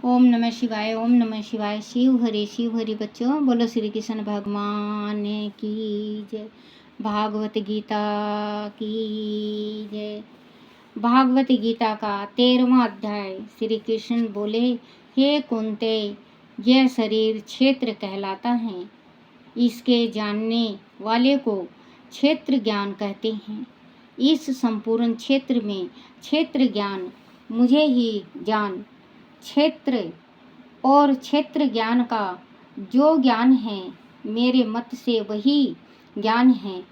ओम नमः शिवाय, ओम नमः शिवाय। शिव हरि बच्चों, बोलो श्री कृष्ण भगवान की जय। भागवत गीता की जय। भागवत गीता का 13वां अध्याय। श्री कृष्ण बोले, हे कुंते, यह शरीर क्षेत्र कहलाता है। इसके जानने वाले को क्षेत्र ज्ञान कहते हैं। इस संपूर्ण क्षेत्र में क्षेत्र ज्ञान मुझे ही जान। क्षेत्र और क्षेत्र ज्ञान का जो ज्ञान है, मेरे मत से वही ज्ञान है।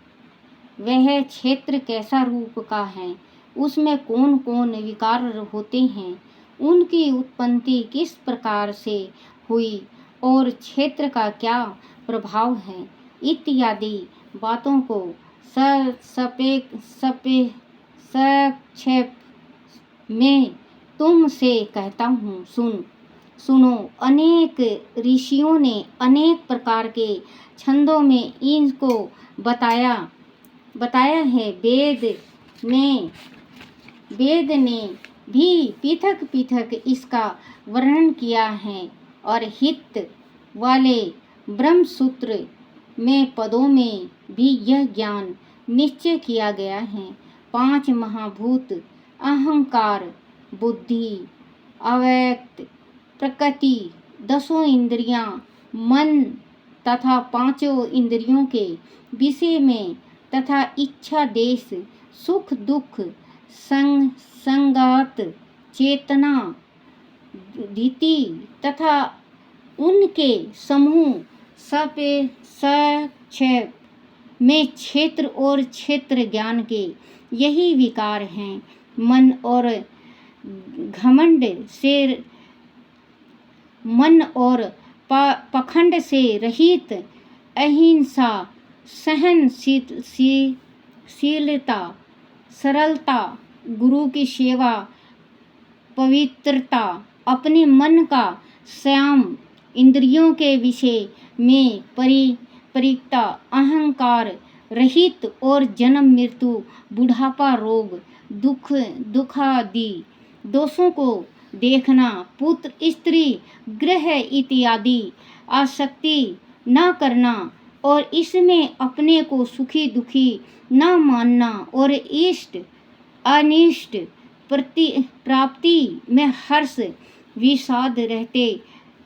वह क्षेत्र कैसा रूप का है, उसमें कौन कौन विकार होते हैं, उनकी उत्पत्ति किस प्रकार से हुई और क्षेत्र का क्या प्रभाव है, इत्यादि बातों को संक्षेप में तुमसे कहता हूँ। सुनो। अनेक ऋषियों ने अनेक प्रकार के छंदों में इनको बताया है। वेद ने भी पृथक पृथक इसका वर्णन किया है और हित वाले ब्रह्मसूत्र में पदों में भी यह ज्ञान निश्चय किया गया है। 5 महाभूत अहंकार, बुद्धि, अव्यक्त प्रकृति, 10 इंद्रियां, मन तथा 5 इंद्रियों के विषय में तथा इच्छा, देश, सुख दुख, संगात, चेतना, धीति तथा उनके समूह संक्षेप में क्षेत्र और क्षेत्र ज्ञान के यही विकार हैं। मन और पखंड से रहित, अहिंसा, सहनशीलता, सरलता, गुरु की सेवा, पवित्रता, अपने मन का संयम, इंद्रियों के विषय में परिपक्वता, अहंकार रहित और जन्म मृत्यु, बुढ़ापा, रोग, दुखादि दोषों को देखना, पुत्र स्त्री ग्रह इत्यादि आसक्ति न करना और इसमें अपने को सुखी दुखी न मानना और इष्ट अनिष्ट प्राप्ति में हर्ष विषाद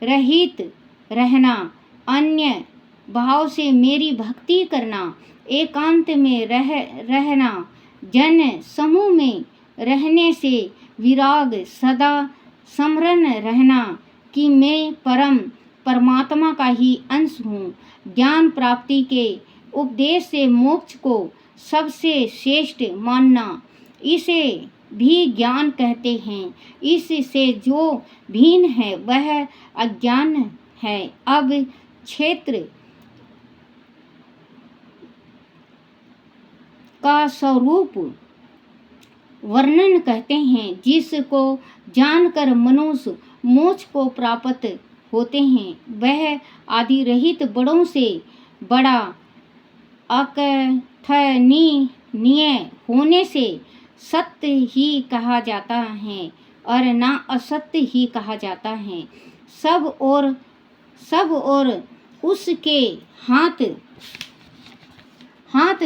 रहित रहना, अन्य भाव से मेरी भक्ति करना, एकांत में रहना, जन समूह में रहने से विराग, सदा स्मरण रहना कि मैं परमात्मा का ही अंश हूँ। ज्ञान प्राप्ति के उपदेश से मोक्ष को सबसे श्रेष्ठ मानना, इसे भी ज्ञान कहते हैं। इससे जो भिन्न है वह अज्ञान है। अब क्षेत्र का स्वरूप वर्णन कहते हैं, जिसको जानकर मनुष्य मोक्ष को प्राप्त होते हैं। वह आदि रहित बड़ों से बड़ा अकथनीय होने से सत्य ही कहा जाता है और ना असत्य ही कहा जाता है। सब और उसके हाथ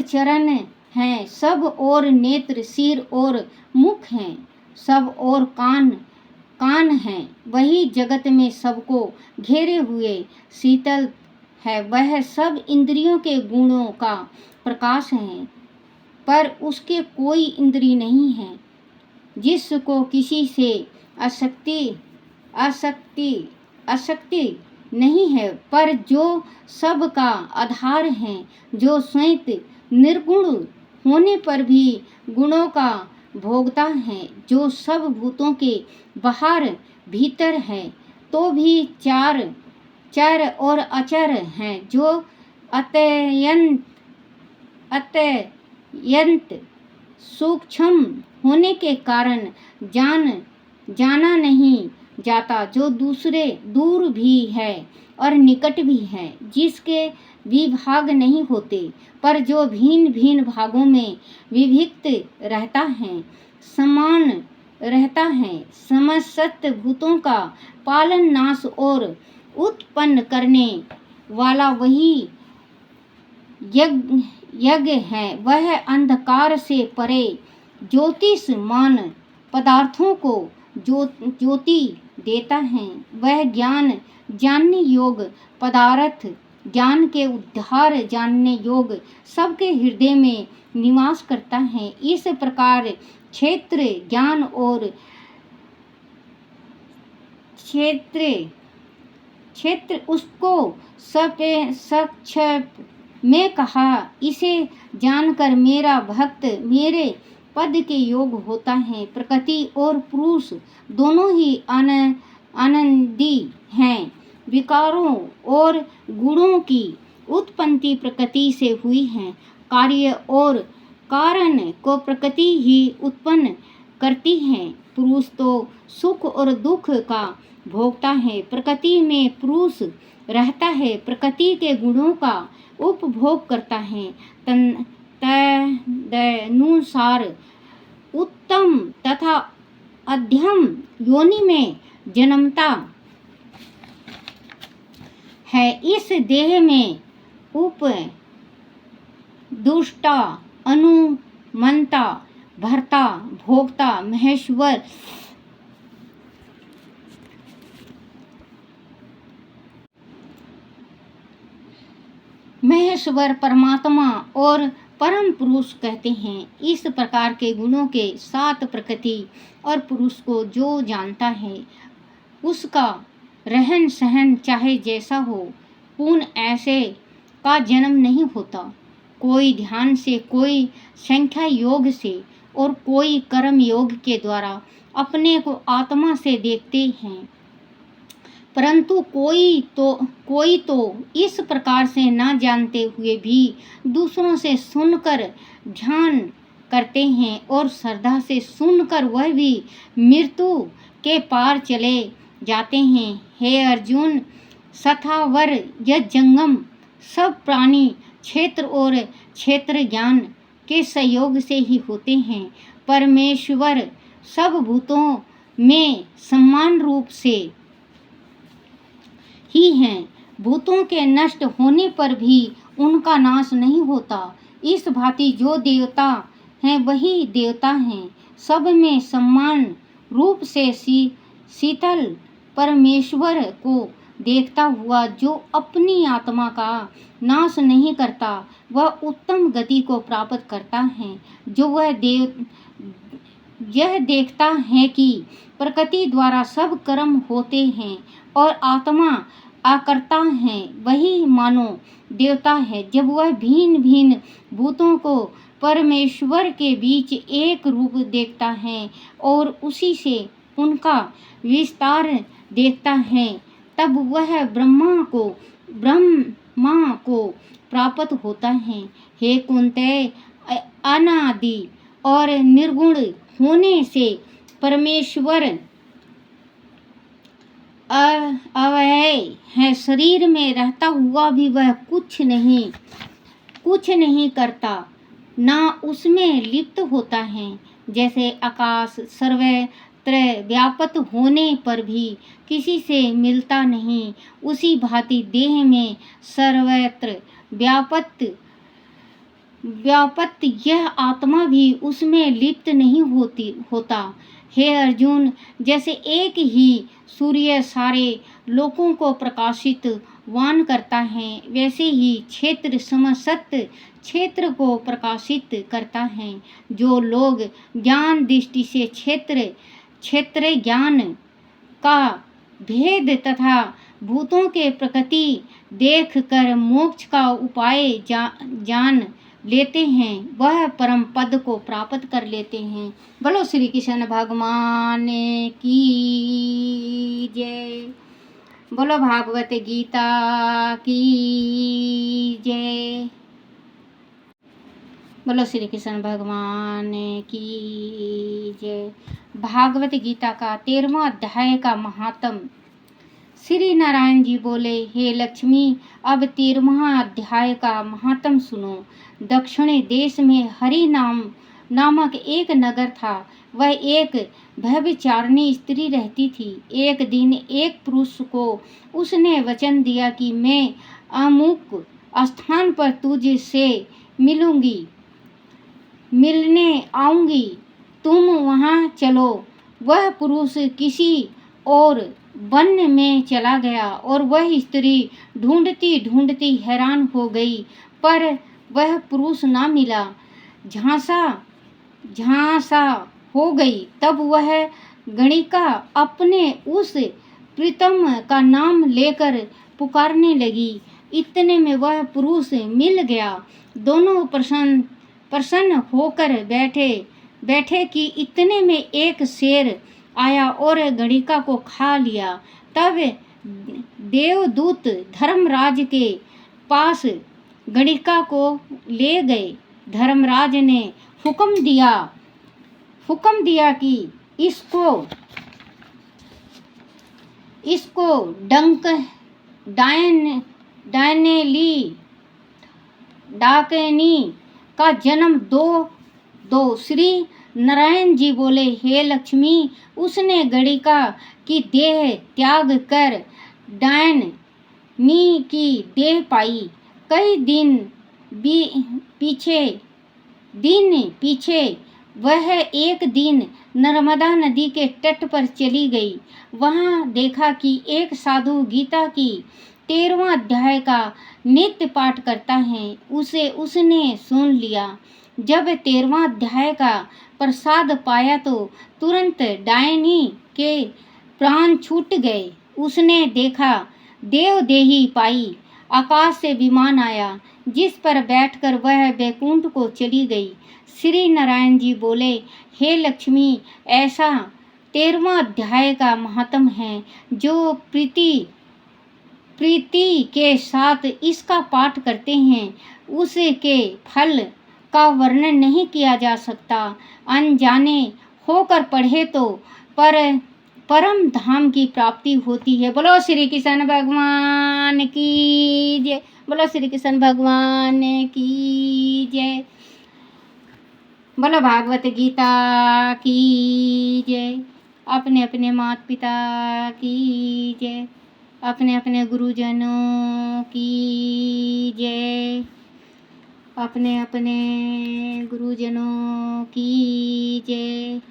चरण हैं, सब और नेत्र, सिर और मुख हैं, सब और कान हैं। वही जगत में सबको घेरे हुए शीतल है। वह सब इंद्रियों के गुणों का प्रकाश है, पर उसके कोई इंद्रिय नहीं है। जिसको किसी से आसक्ति नहीं है, पर जो सब का आधार है, जो स्वयं निर्गुण होने पर भी गुणों का भोगता है, जो सब भूतों के बाहर भीतर है, तो भी चर और अचर हैं, जो अत्यंत सूक्ष्म होने के कारण जाना नहीं जाता, जो दूर भी है और निकट भी है, जिसके विभाग नहीं होते, पर जो भिन्न भिन्न भागों में विभक्त रहता है। समान रहता है। समस्त भूतों का पालन नाश और उत्पन्न करने वाला वही यज्ञ है। वह अंधकार से परे ज्योतिषमान पदार्थों को ज्योति देता है। वह ज्ञान जानने योग्य पदार्थ ज्ञान के उद्धार जानने योग्य सबके हृदय में निवास करता है। इस प्रकार क्षेत्र ज्ञान और क्षेत्र उसको संक्षेप में कहा। इसे जानकर मेरा भक्त मेरे पद के योग होता है। प्रकृति और पुरुष दोनों ही आनंदी हैं। विकारों और गुणों की उत्पत्ति प्रकृति से हुई है। कार्य और कारण को प्रकृति ही उत्पन्न करती है। पुरुष तो सुख और दुख का भोगता है। प्रकृति में पुरुष रहता है, प्रकृति के गुणों का उपभोग करता है। तदनुसार उत्तम तथा अध्यम योनि में जन्मता है। इस देह में दुष्टा अनुमंता भर्ता भोक्ता महेश्वर परमात्मा और परम पुरुष कहते हैं। इस प्रकार के गुणों के साथ प्रकृति और पुरुष को जो जानता है उसका रहन सहन चाहे जैसा हो, पूर्ण ऐसे का जन्म नहीं होता। कोई ध्यान से, कोई संख्या योग से और कोई कर्म योग के द्वारा अपने को आत्मा से देखते हैं। परंतु कोई तो इस प्रकार से ना जानते हुए भी दूसरों से सुनकर ध्यान करते हैं और श्रद्धा से सुनकर वह भी मृत्यु के पार चले जाते हैं। हे अर्जुन, सथावर यह जंगम सब प्राणी क्षेत्र और क्षेत्र ज्ञान के सहयोग से ही होते हैं। परमेश्वर सब भूतों में समान रूप से ही हैं। भूतों के नष्ट होने पर भी उनका नाश नहीं होता। इस भांति जो देवता हैं वही देवता हैं। सब में समान रूप से शीतल परमेश्वर को देखता हुआ जो अपनी आत्मा का नाश नहीं करता, वह उत्तम गति को प्राप्त करता है। जो वह यह देखता है कि प्रकृति द्वारा सब कर्म होते हैं और आत्मा आकर्ता है, वही मानो देवता है। जब वह भिन्न भिन्न भूतों को परमेश्वर के बीच एक रूप देखता है और उसी से उनका विस्तार देखता है, तब वह ब्रह्मा को प्राप्त होता है। हे कुंती, अनादि और निर्गुण होने से परमेश्वर अव्यय है। शरीर में रहता हुआ भी वह कुछ नहीं करता, ना उसमें लिप्त होता है। जैसे आकाश सर्वत्र व्याप्त होने पर भी किसी से मिलता नहीं, उसी भांति देह में सर्वत्र व्यापत यह आत्मा भी उसमें लिप्त नहीं होता। हे अर्जुन, जैसे एक ही सूर्य सारे लोकों को प्रकाशित वान करता है, वैसे ही क्षेत्र समस्त क्षेत्र को प्रकाशित करता है। जो लोग ज्ञान दृष्टि से क्षेत्र ज्ञान का भेद तथा भूतों के प्रकृति देख कर मोक्ष का उपाय जान लेते हैं, वह परम पद को प्राप्त कर लेते हैं। बोलो श्री कृष्ण भगवान की जय। बोलो भागवत गीता की जय। बोलो श्री कृष्ण भगवान की जय। भागवत गीता का 13वां अध्याय का महात्म। श्री नारायण जी बोले, हे लक्ष्मी, अब 13वां अध्याय का महात्म सुनो। दक्षिणी देश में हरि नामक एक नगर था। वह एक व्यभिचारिणी स्त्री रहती थी। एक दिन एक पुरुष को उसने वचन दिया कि मैं अमुक स्थान पर तुझसे मिलने आऊंगी, तुम वहां चलो। वह पुरुष किसी और वन में चला गया और वह स्त्री ढूंढती ढूंढती हैरान हो गई, पर वह पुरुष ना मिला। झांसा हो गई। तब वह गणिका अपने उस प्रीतम का नाम लेकर पुकारने लगी। इतने में वह पुरुष मिल गया। दोनों प्रसन्न होकर बैठे कि इतने में एक शेर आया और गणिका को खा लिया। तब देवदूत धर्मराज के पास गणिका को ले गए। धर्मराज ने हुक्म दिया कि इसको डंक डाकनी का जन्म दो। श्री नारायण जी बोले, हे लक्ष्मी, उसने गणिका की देह त्याग कर डायनी की देह पाई। कई दिन पीछे वह एक दिन नर्मदा नदी के तट पर चली गई। वहां देखा कि एक साधु गीता की 13वां अध्याय का नित्य पाठ करता है। उसने सुन लिया। जब 13वां अध्याय का प्रसाद पाया तो तुरंत डायनी के प्राण छूट गए। उसने देखा देवदेही पाई। आकाश से विमान आया जिस पर बैठकर वह वैकुंठ को चली गई। श्री नारायण जी बोले, हे लक्ष्मी, ऐसा 13वां अध्याय का महात्म है। जो प्रीति के साथ इसका पाठ करते हैं उसके फल का वर्णन नहीं किया जा सकता। अनजाने होकर पढ़े तो परम धाम की प्राप्ति होती है। बोलो श्री कृष्ण भगवान की जय। बोलो श्री कृष्ण भगवान की जय। बोलो भागवत गीता की जय। अपने अपने माता पिता की जय। अपने अपने गुरुजनों की जय। अपने अपने गुरुजनों की जय।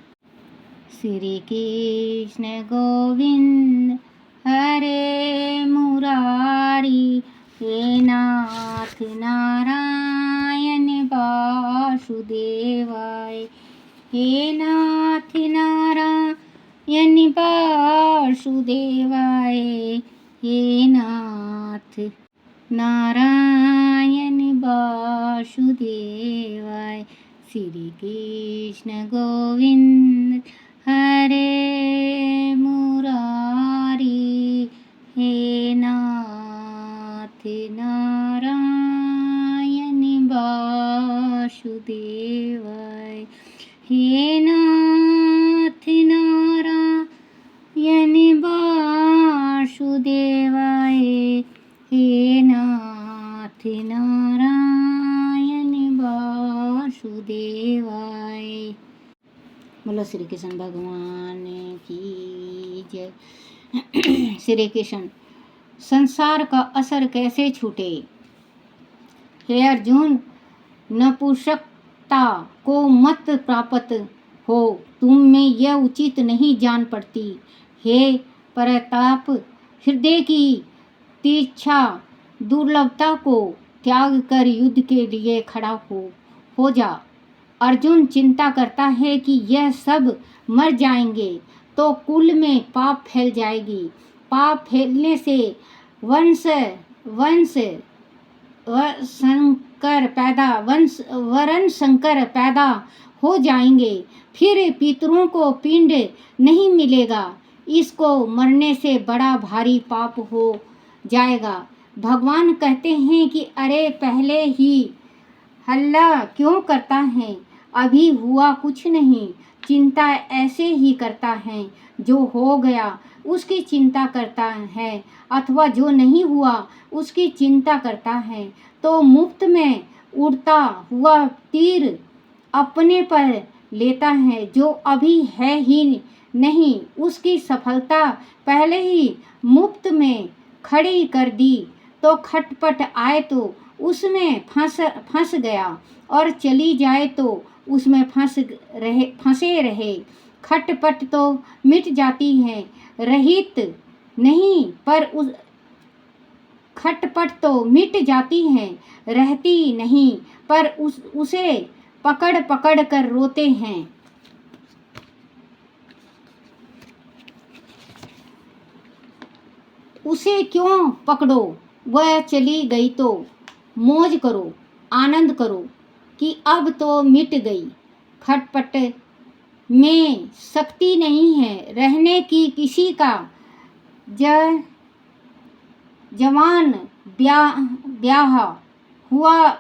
श्री कृष्ण गोविंद हरे मुरारी, हे नाथ नारायण वासुदेवाय, हे नाथ नारायण वासुदेवाय, हे नाथ नारायण वासुदेवाय। श्री कृष्ण गोविंद हरे मुरारी, हे नाथ नारायण वासुदेवाय, हे नाथ नारायण वासुदेवाय, हे नाथ नारायण वासुदेवाय। बोलो श्री कृष्ण भगवान की जय। श्री कृष्ण, संसार का असर कैसे छूटे? हे अर्जुन, नपुंसकता को मत प्राप्त हो, तुम में यह उचित नहीं जान पड़ती। हे प्रताप, हृदय की तीक्ष्ण दुर्लभता को त्याग कर युद्ध के लिए खड़ा हो जा। अर्जुन चिंता करता है कि यह सब मर जाएंगे तो कुल में पाप फैल जाएगी। पाप फैलने से वरण संकर पैदा हो जाएंगे। फिर पितरों को पिंड नहीं मिलेगा। इसको मरने से बड़ा भारी पाप हो जाएगा। भगवान कहते हैं कि अरे पहले ही हल्ला क्यों करता है? अभी हुआ कुछ नहीं। चिंता ऐसे ही करता है। जो हो गया उसकी चिंता करता है अथवा जो नहीं हुआ उसकी चिंता करता है तो मुफ्त में उड़ता हुआ तीर अपने पर लेता है जो अभी है ही नहीं, उसकी सफलता पहले ही मुफ्त में खड़ी कर दी, तो खटपट आए तो उसमें फंस गया, और चली जाए तो उसमें फंसे रहे। खटपट तो मिट जाती है, रहित नहीं, पर उस खटपट तो मिट जाती है, रहती नहीं, पर उसे पकड़ पकड़ कर रोते हैं। उसे क्यों पकड़ो, वह चली गई तो मौज करो, आनंद करो कि अब तो मिट गई। खटपट में शक्ति नहीं है रहने की किसी का। जवान ब्याह हुआ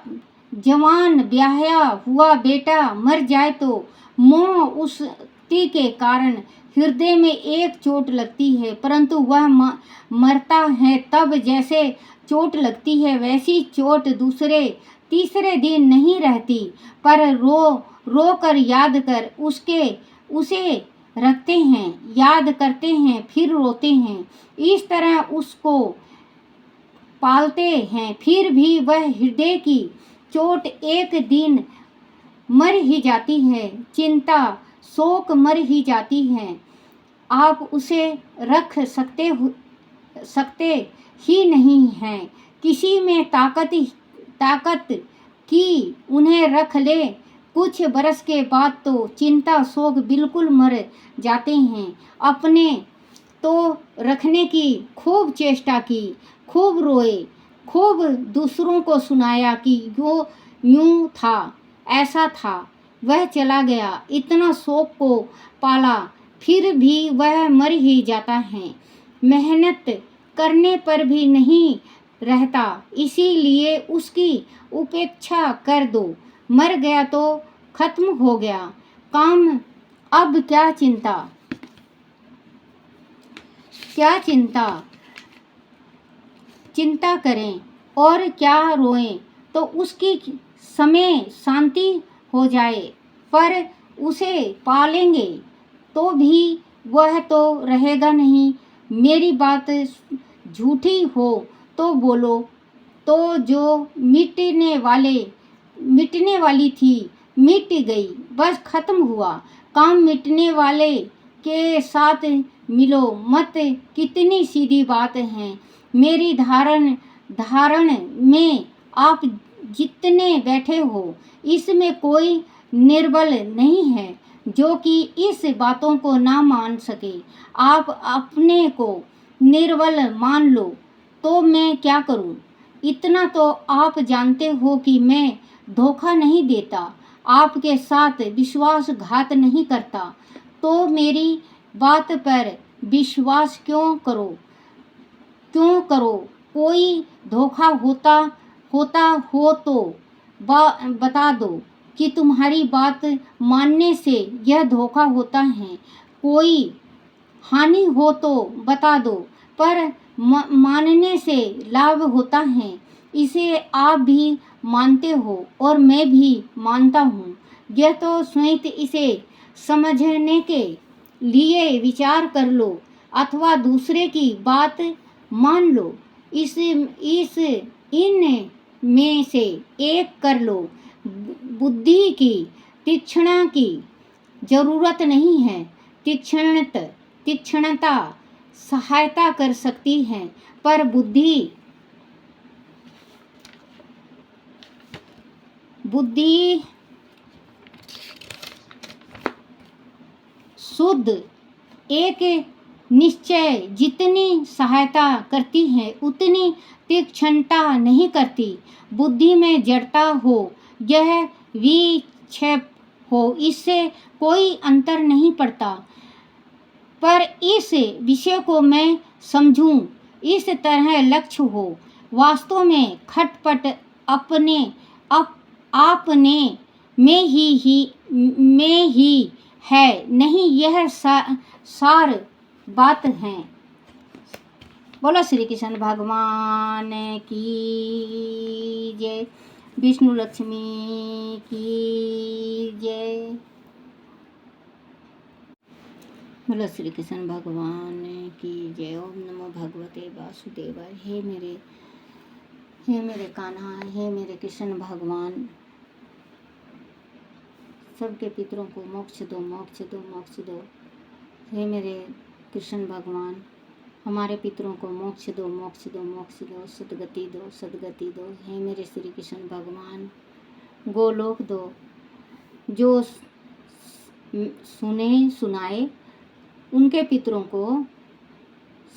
जवान ब्याह्या हुआ बेटा मर जाए तो मोह उसकी के कारण हृदय में एक चोट लगती है, परंतु वह मरता है तब जैसे चोट लगती है वैसी चोट दूसरे तीसरे दिन नहीं रहती, पर रो कर याद कर उसे रखते हैं, याद करते हैं, फिर रोते हैं। इस तरह उसको पालते हैं, फिर भी वह हृदय की चोट एक दिन मर ही जाती है, चिंता शोक मर ही जाती है। आप उसे रख सकते ही नहीं हैं, किसी में ताकत की उन्हें रख ले। कुछ बरस के बाद तो चिंता शोक बिल्कुल मर जाते हैं। अपने तो रखने की खूब चेष्टा की, खूब रोए, खूब दूसरों को सुनाया कि वो यूं था, ऐसा था, वह चला गया, इतना शोक को पाला, फिर भी वह मर ही जाता है। मेहनत करने पर भी नहीं रहता, इसीलिए उसकी उपेक्षा कर दो। मर गया तो खत्म हो गया काम, अब क्या चिंता चिंता करें और क्या रोएं, तो उसकी समय शांति हो जाए। पर उसे पालेंगे तो भी वह तो रहेगा नहीं। मेरी बात झूठी हो तो बोलो, तो जो मिटने वाली थी मिट गई, बस खत्म हुआ काम। मिटने वाले के साथ मिलो मत, कितनी सीधी बात है। मेरी धारण में आप जितने बैठे हो, इसमें कोई निर्बल नहीं है जो कि इस बातों को ना मान सके। आप अपने को निर्बल मान लो तो मैं क्या करूं? इतना तो आप जानते हो कि मैं धोखा नहीं देता, आपके साथ विश्वासघात नहीं करता, तो मेरी बात पर विश्वास क्यों करो? कोई धोखा होता हो तो बता दो कि तुम्हारी बात मानने से यह धोखा होता है। कोई हानि हो तो बता दो, पर मानने से लाभ होता है, इसे आप भी मानते हो और मैं भी मानता हूँ। यह तो स्वयं इसे समझने के लिए विचार कर लो अथवा दूसरे की बात मान लो। इन में से एक कर लो। बुद्धि की तीक्ष्णता की जरूरत नहीं है। तीक्ष्णता सहायता कर सकती है, पर बुद्धि शुद्ध एक निश्चय जितनी सहायता करती है उतनी तीक्ष्णता नहीं करती। बुद्धि में जड़ता हो, यह विक्षेप हो, इससे कोई अंतर नहीं पड़ता। पर इस विषय को मैं समझूं, इस तरह लक्ष्य हो। वास्तव में खटपट आपने में ही है, नहीं यह सार बात है। बोलो श्री कृष्ण भगवान की जय, विष्णु लक्ष्मी की जय। बोलो श्री कृष्ण भगवान की जय। ओम नमो भगवते वासुदेवाय। हे मेरे कान्हा, हे मेरे कृष्ण भगवान, सबके पितरों को मोक्ष दो, मोक्ष दो, मोक्ष दो। हे मेरे कृष्ण भगवान, हमारे पितरों को मोक्ष दो, मोक्ष दो, मोक्ष दो, सदगति दो, सदगति दो। हे मेरे श्री कृष्ण भगवान, गोलोक दो। जो सुने सुनाए उनके पितरों को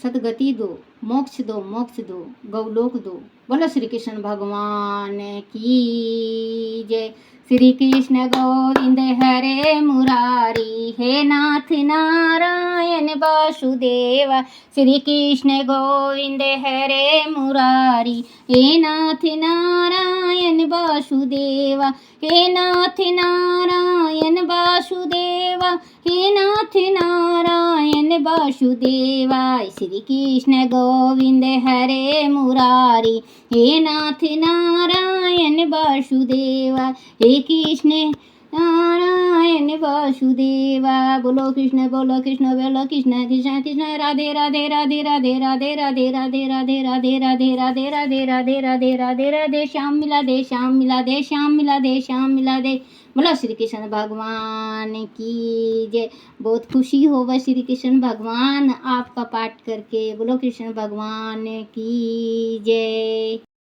सदगति दो, मोक्ष दो, मोक्ष दो, गौलोक दो। बोलो श्री कृष्ण भगवान की जय। श्री कृष्ण गोविंद हरे मुरारी, हे नाथ नारायण वासुदेव। श्री कृष्ण गोविंद हरे मुरारी, हे नाथ नारायण वासुदेव। हे नाथ नारायण वासुदेव, हे नाथ नारायण वासुदेवाय। श्री कृष्ण गोविंद हरे मुरारी, हे नाथ नारायण वासुदेवा। हे कृष्ण नारायण वासुदेवा। बोलो कृष्ण, बोलो कृष्ण, बोलो कृष्ण, कृष्ण कृष्ण राधे राधे राधे राधे राधे राधे राधे राधे राधे राधे राधे राधे राधे राधे राधे राधे। श्याम मिला दे, श्याम मिला दे, श्याम मिला दे, श्याम मिला दे। बोलो श्री कृष्ण भगवान की जय। बहुत खुशी होगा श्री कृष्ण भगवान आपका पाठ करके। बोलो कृष्ण भगवान की जय।